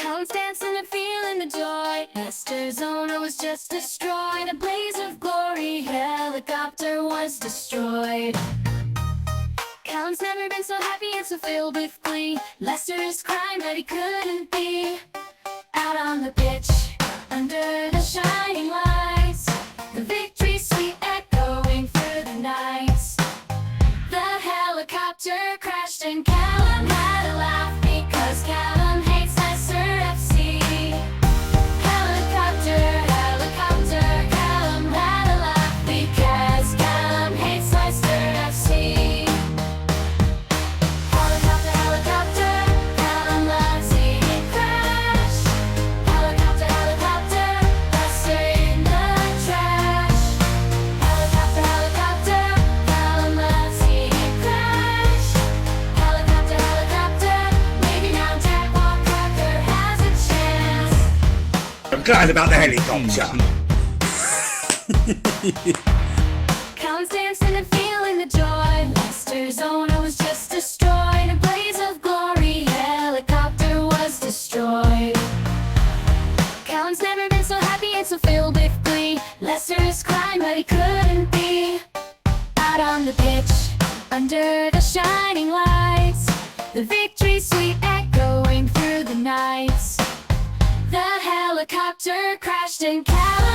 Callum's dancing and feeling the joy. Esther's owner was just destroyed. A blaze of glory, helicopter was destroyed. Callum's never been so happy and so filled with glee. Lester is crying that he couldn't be out on the pitch under the shining lights. The victory sweet echoing through the nights. The helicopter crashed and Callum had a laugh because Callum hates Leicester FC. Helicopter, helicopter, Callum had a laugh because Callum hates Leicester FC. Helicopter, helicopter, Callum loves seeing it crash. Helicopter, helicopter, Leicester in the trash. Helicopter, helicopter, Callum loves seeing it crash. Helicopter, helicopter, maybe now Jack Walker has a chance. I'm glad about the helicopter. Callum's dancing and feeling the joy. Leicester's owner was just destroyed. A blaze of glory, helicopter was destroyed. Callum's never been so happy and so filled with glee. Leicester is crying but he couldn't be out on the pitch under the shining lights. The victory sweet echoing through the nights. The helicopter crashed and Callum